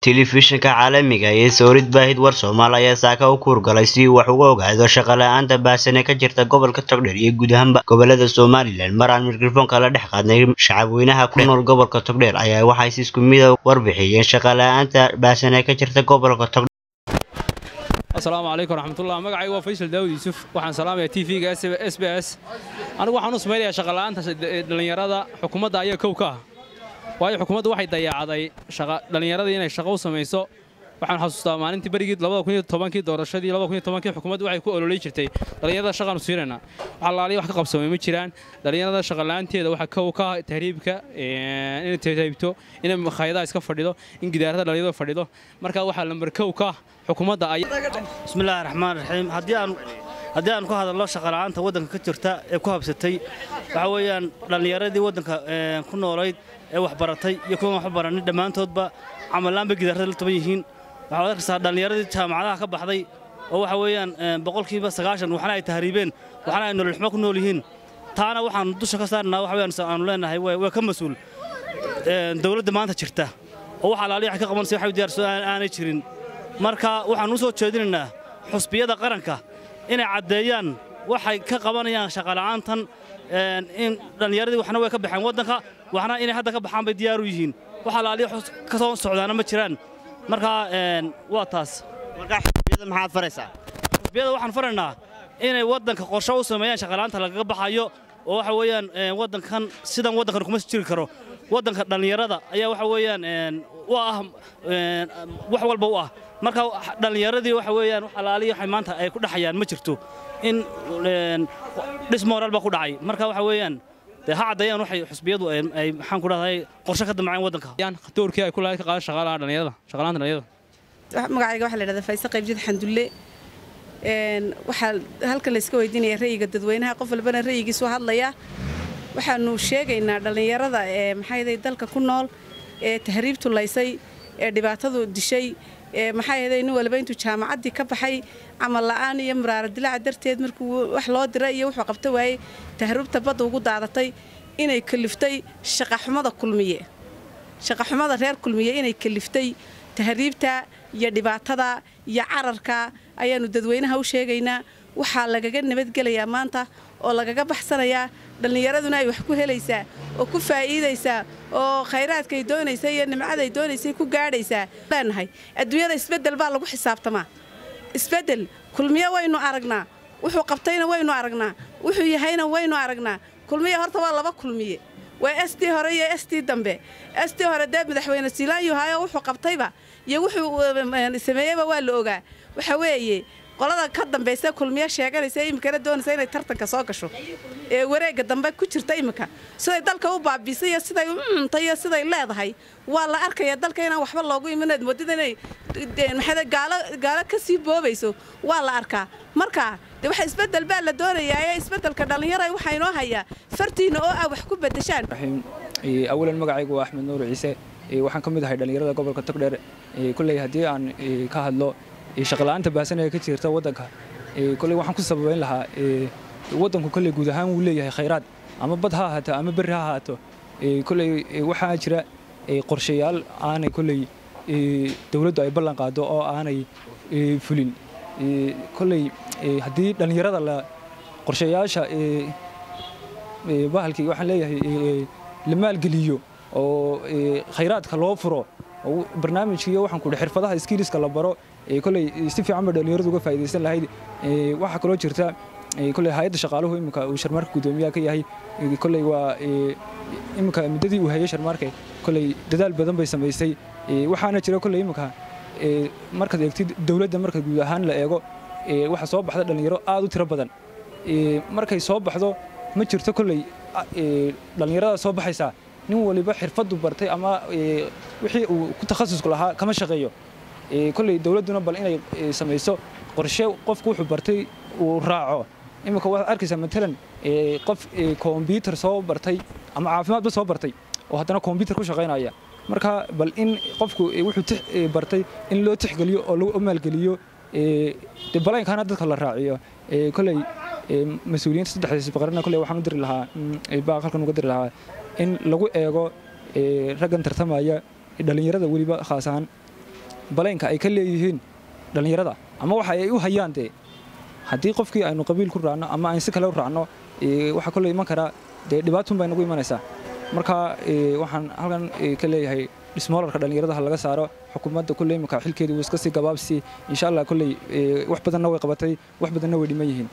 Telefishinka caalamiga ah ee Soorid Baahid War Soomaali ayaa saaka u kuurgalay si wax uga ogaado shaqo la'aanta baahsan ee ka jirta gobolka Togdheer iyo guud ahaan gobolada Somaliland. Mar aan mikrofoonka la dhex qaadnay shacabweynaha ku nool gobolka Togdheer ayaa waxay si isku mid ah warbixiyeen shaqo la'aanta baahsan ee ka jirta gobolka Togdheer. Assalaamu calaykum waraxmatullaah. Magacaygu waa Faysal Daawud Yuusuf. Waxaan salaamayaa TV-ga SBS. Anigu waxaan u samaynayaa shaqo la'aanta dhalinyarada xukuumadda ayaa kow ka ah. waayo xukuumaddu waxay dayacday dhalinyarada inay shaqo u samayso. waxaan xasuustaa maalintii barigii 2010 doorashadii 2010 xukuumaddu waxay ku ololay jirtay dhalinyarada shaqaan u siinayna waxa laaliyo wax ka qabsamay ma jiraan. dhalinyarada shaqo la'aanteeda waxa kow ka ah tahriibka in tahriibto in makhaayadaha iska fadhido in gidaarada dhalinyarada fadhido marka waxa lambar kow ka xukuumadda ay bismillaahir rahmaanir rahiim haddii aan ku hadalno shaqo la'aanta waddanka ka jirta ee ku habsatay waxa weeyaan dhalinyaradii waddanka ku noolayd ee wax baratay iyo kuwa wax baranay dhamaantoodba camalaan ba gidaarada la taban yihiin waxa arkaysaa dhalinyaradii jaamacadaha ka baxday oo waxa weeyaan boqolkiiba 90 waxna ay tahriibeen waxna ay nolol xumo ku nool yihiin taana waxaan dusha ka saarnaa waxa weeyaan aan leenahay way ka mas'uul dawladda maanta jirta oo waxa laaliyo wax ka qabanaysa waxa diyaarso aanay jirin marka waxaan u soo jeedinaynaa xusbiyada qaranka inay cadeeyaan waxay ka qabanayaan shaqo la'aantan in dhalinyaradii waxna way ka baxeen waddanka waxna inay hadda ka baxaan bay diyaar u yihiin waxa laaliyo ka soo socdaana ma jiraan marka waa taas marka xisbiyada maxaad faraysaa xisbiyada waxaan faraynaa inay waddanka qorshe u sameeyaan shaqo la'aanta laga baxayo oo waxa weeyaan waddankan sidan waddankan kuma jiri karo waddanka dhalinyarada ayaa waxa weeyaan wax walba u ah marka dhalinyaradii waxa weeyaan wax alaaliyo waxay maanta ay ku dhaxayaan ma jirto in dhismoral ba ku dhacay marka waxa weeyaan haadayaan waxay xusbiyadu ay maxaan ku dhahay qorshe ka damaceen waddanka doorkii ay ku lahayd ka qaad shaqaalaha dhalinyarada shaqaalaha dhalinyarada magacayga waxa la yiraahdaa Faysal Qaybjid Xandulle waxa halka la iska weydiinaya ra'yiga dadweynaha qof walbana ra'yigiisu hadlaya waxaanu sheegaynaa dhalinyarada maxay yahay dalka ku nool ee tahriibtu laysay ee dhibaatadu dishay maxay yahay in walba intuu jaamacadii ka baxay amal la'aan iyo muraarad dilaac darteed markuu wax loo diray iyo wuxuu qabtay waay tahriibta bad ugu daadatay inay kaliftay shaqo xumada reer kulmiye inay kaliftay tahriibta iyo dhibaatada iyo cararka ayaanu dadweynaha u sheegaynaa waxa lagaga nabadgelayaa maanta oo lagaga baxsanayaa dhalinyaraduna ay wax ku helaysaa oo ku faa'iideysaa oo khayraadka ay doonaysaa iyo nimcada ay doonaysaa ku gaadhaysaa leenahay adduunyada isbedel baa lagu xisaabtamaa isbedel kulmiye waynu aragnaa wuxuu qabtayna waynu aragnaa wuxuu yahayna waynu aragnaa kulmiye horta waa laba kulmiye waa SD hore iyo SD dambe SD hore dad madaxweyne Siilaanyo hayo wuxuu qabtayba iyo wuxuu sameeyayba waa la ogaa waxa weeye qolada ka dambeysay kulmiye sheeganaysa imkana doonaysa inay tartanka soo gasho ee wareega dambe ku jirta imka siday dalka u baabisay siday tayo siday leedahay waa la arkaya dalka inaan waxba loogu imaneed wadada inay maxay gaala ka sii boobayso waa la arkaa marka waxa isbedel baa la doonayaa isbedelka dhalinyarada waxa inoo haya fartiina oo ah wax ku bedeshaan awalan magacaygu waa Axmed Nuur Ciise waxaan ka mid ahay dhalinyarada gobolka Togdheer kulay hadii aan ka hadlo shaqo la'aanta baahsan ee ka jirta waddanka kulay waxaan ku sababeyn lahaa waddanku kulay guud ahaan uu leeyahay khayraad ama bad ha ahaato ama bari ha ahaato kulay waxa jira qorshayaal aanay kulay dawladdu ay ballan qaado oo aanay fulin kulay hadii dhalinyarada la qorshayaasha bahalkii waxaan leeyahay la maalgeliyo oo khayraadka loo furo oo barnaamijkiyo waxaan ku xirfadaha skillska la baro kulay si fiican ba dhalinyaradu uga faa'iideysan lahayd waxa kale oo jirta kulay hay'adda shaqaaluhu imika uu sharmarka gudoomiyaha ka yahay kulay waa imika midadii uu hayay sharmarka kulay dadaal badan bay sameysay waxaana jira kulay imika marka eegtid dawladda marka guud ahaan la eego waxa soo baxda dhalinyaro aad u tiro badan markay soo baxdo ma jirto kulay dhalinyarada soo baxaysa nin waliba xirfadu bartay ama wixii uu ku takhasusku lahaa kama shaqeeyo kulay dawladuna bal inay sameeyso qorshe qofku wuxuu bartay uu raaco imika waxa arkaysaa matalan qof computer soo bartay ama caafimaad soo bartay oo haddana computer ku shaqeynaya marka bal in qofku wuxuu bartay in loo tixgeliyo oo lagu maalgeliyo balaynkaana dadka la raaciyo kulay mas'uuliyiinta saddexdaas baqarna kulay waxaan u diri lahaa baaqalkan uga diri lahaa in lagu eego raggan tartamaya dhalinyarada waliba khaasan baleenka ay ka leeyihiin dhalinyarada ama waxa ay u hayaan dee haddii qofkii aynu qabiil ku raacno ama aan si kale u raacno waxa kale iman kara dee dhibaatun bay nagu imanaysaa marka waxaan halkan ka leeyahay dhismoolarka dhalinyarada laga saaro xukuumadda kulley imika xilkeedu wuu iska sii gabaabsi insha Allah kulley wax badanna way qabatay wax badanna way dhiman yihiin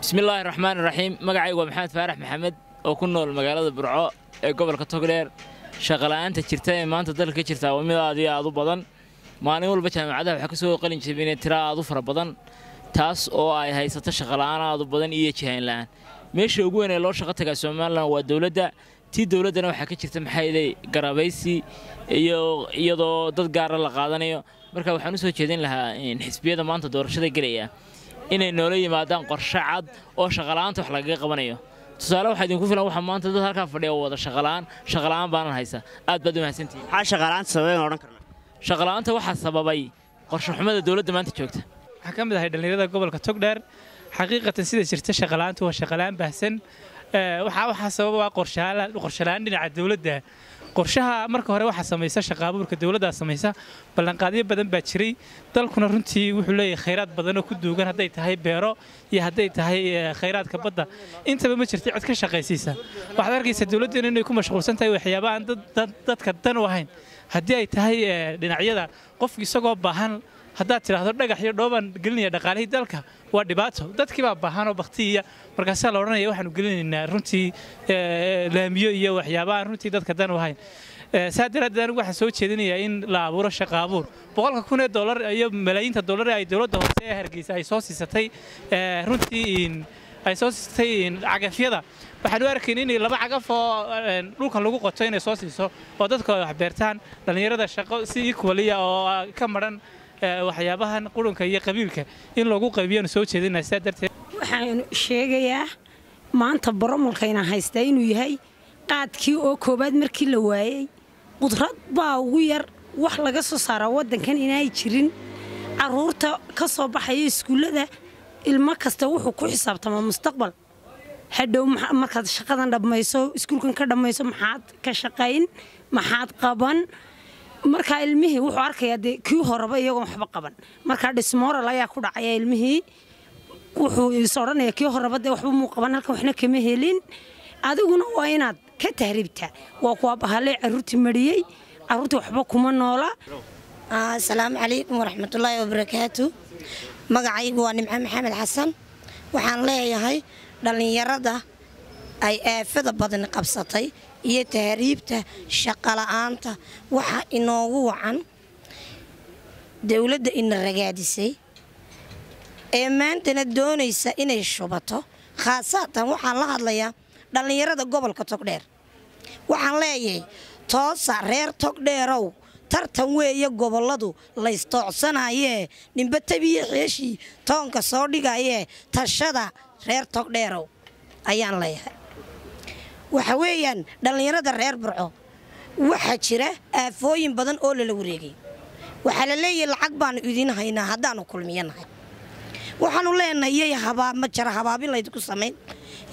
bismillaahir rahmaanir rahiim magacaygu waa maxamed faarax maxamed oo ku nool magaalada Burco ee gobolka Togdheer shaqo la'aanta jirta ee maanta dalka ka jirta waa mid aad u badan maalin walba jaamacadaha waxa ka soo qalin jabinay tiro aad u fara badan taas oo ay haysato shaqo la'aan aad u badan iyo jihayn la'aan meesha ugu weyn ee loo shaqo tagaa Soomaaliland waa dawladda tii dawladana waxa ka jirta maxay garabaysi iyadoo dad gaar ah la qaadanayo marka waxaan u soo jeedin lahaa in xisbiyada maanta doorashada galaya inay noola yimaadaan qorshe cad oo shaqo la'aanta wax laga qabanayo tusaale waxa idinku filan waxa maanta dad halka fadhiya wada shaqo la'aan baanan haysa aad baad u mahadsantihiin maxaa shaqo la'aanta sababay oran karnaa shaqo la'aanta waxa sababay qorshe xumada dawladda maanta joogta waxa ka mid ah dhalinyarada gobolka Togdheer xaqiiqatan sida jirta shaqo la'aanta waa shaqo la'aan baahsan waxa sababa qorshe la'aan dhinaca dawladda qorshaha marka hore waxa sameeyay shaqo abuurka dawladda sameeyay ballanqaadyo badan baa jiray dalkuna runtii wuxuu leeyahay khayraad badan oo ku duugan haday tahay beero iyo haday tahay khayraadka badda intaba ma jirto cid ka shaqaysiisa waxaad arkaysaa dawladda inay ku mashquulsan tahay waxyaabaha aan dadka dan u ahayn hadii ay tahay dhinacyada qof isagoo baahan haddaad tiraahdo dhagax iyo dhooban gelinaya dhaqaalihii dalka waa dhibaato dadkii baa baahan oo baqtiya markaas la oranaya waxaanu gelinaynaa runtii laamiyo iyo waxyaabaha runtii dadka dan u ahayn saadaradan waxa soo jeedinaya in la abuuro shaqo abuur $100,000 iyo malaayiinta dollar ay dawladda hoose ee Hargeysa ay soo siisatay runtii ay soo siisatay cagafyada waxaan u arkaynaa in laba cagaf oo dhulka lagu qoto inay soo siiso oo dadka wax beertaan dhalinyarada shaqo si equaliya oo ka maran waxyaabahan qurunka iyo qabiilka in lagu qaybiyano soo jeedinaa darteed waxaan sheegayaa maanta baromulkayna haysta inuu yahay qaadkii oo koobaad markii la waayay qudrad baa ugu yar wax laga soo saara wadankan inay jirin caruurta ka soo baxay iskuulada ilmo kasta wuxuu ku xisaabtamaa mustaqbal hadhow markaad shaqadan dhamayso iskuulkan ka dhamayso maxaad ka shaqayn maxaad qaban marka ilmihii wuxuu arkayaa kii horeba iyagoo waxba qaban marka dhismooral ayaa ku dhacay ilmihii wuxuu isooranaya kii horeba waxba muu qaban halkan waxna kama helin adiguna waa inaad ka tahriibtaa waa kuwa bahalay caruurtii mariyay caruurtii waxba kuma noola assalaamu calaykum waraxmatullaahi wabarakaatu magacaygu waa nimco maxamed xasan waxaan leeyahay dhalinyarada ay aafada badan qabsatay iyo tahriibta shaqo la'aanta waxa inoogu wacan dawladda in ragaadisay ee maantana doonaysa inay shubato khaasatan waxaan la hadlayaa dhalinyarada gobolka Togdheer waxaan leeyahay toosa reer Togdheerow tartan weeye goboladu la istoocsanaayee ninba tabiye xeeshii toonka soo dhigayee tashada reer Togdheerow ayaan leeyahay waxa weeyaan dhalinyarada reer Burco waxa jira aafooyin badan oo la wareegay waxa la leeyahay lacag baan idin haynaa hadaan kulmiyanahay waxaanu leenahay ma jira habaabin la idinku sameyn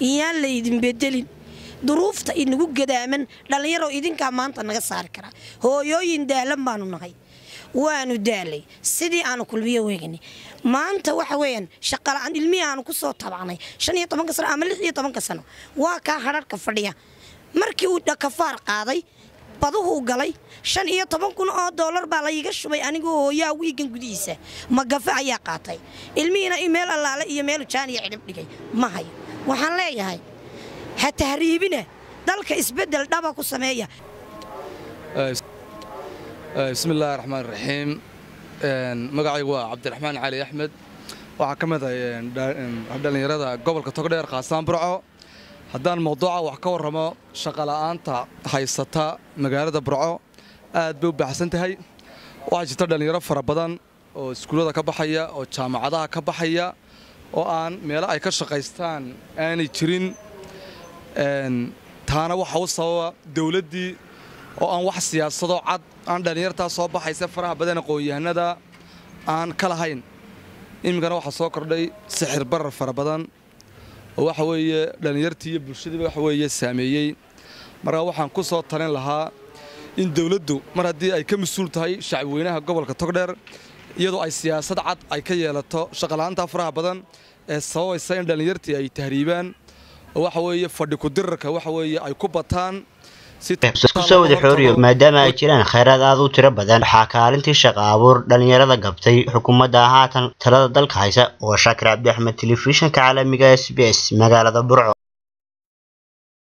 iyaan la idin bedelin duruufta inagu gadaaman dhalinyaro idinka maanta naga saari kara hooyooyin daalan baanu nahay waanu daalay sidii aanu kulmiyo weegani maanta waxa weeyaan shaqo la'aan ilmihi aanu ku soo tabacnay 15 sano ama 16 sano waa ka hararka fadhiya markii uu dhakafaar qaaday baduhu galay $15,000 baa la iga shubay anigoo hooyaa wiigan gudihiisa magafa ayaa qaatay ilmihiina email allaale iyo meel jaan iyo xidhib dhigay ma hayo waxaan leeyahay ha tahriibina dalka isbedel dhaba ku sameeya bismillaahir rahmaanir rahiim magacaygu waa Cabdiraxmaan Cali Axmed waxa kamid ah dhalinyarada gobolka Togdheer qaasaan Burco haddaan mawduuca wax ka warramo shaqo la'aanta haysata magaalada Burco aad bay u baxsan tahay waxa jirta dhalinyaro fara badan oo iskuulada ka baxaya oo jaamacadaha ka baxaya oo aan meel ay ka shaqaystaan aanay jirin taana waxa uu sababa dawladdii oo aan wax siyaasado cad aan dhalinyarta soo baxaysa faraha badan aqoon-yahanada aan ka lahayn imigana waxa soo kordhay sixir barar fara badan oo waxa weeye dhalinyartii iyo bulshadii waxa weeye saameeyay marka waxaan ku soo talin lahaa in dawladdu mar haddii ay ka mas'uul tahay shacabweynaha gobolka Togdheer iyadoo ay siyaasad cad ay ka yeelato shaqo la'aanta faraha badan ee sababaysa in dhalinyartii ay tahriibaan waxa weeye fadhi ku dirarka waxa weeye ay ku bataan isku soo wada xooriyo maadaama ay jiraan kheyraad aad u tiro badan waxa kaalintii shaqo abuur dhalinyarada gabtay xukuumadda haatan talada dalka haysa oo Shaakir Cabdi Axmed telefishinka caalamiga SBS magaalada Burco.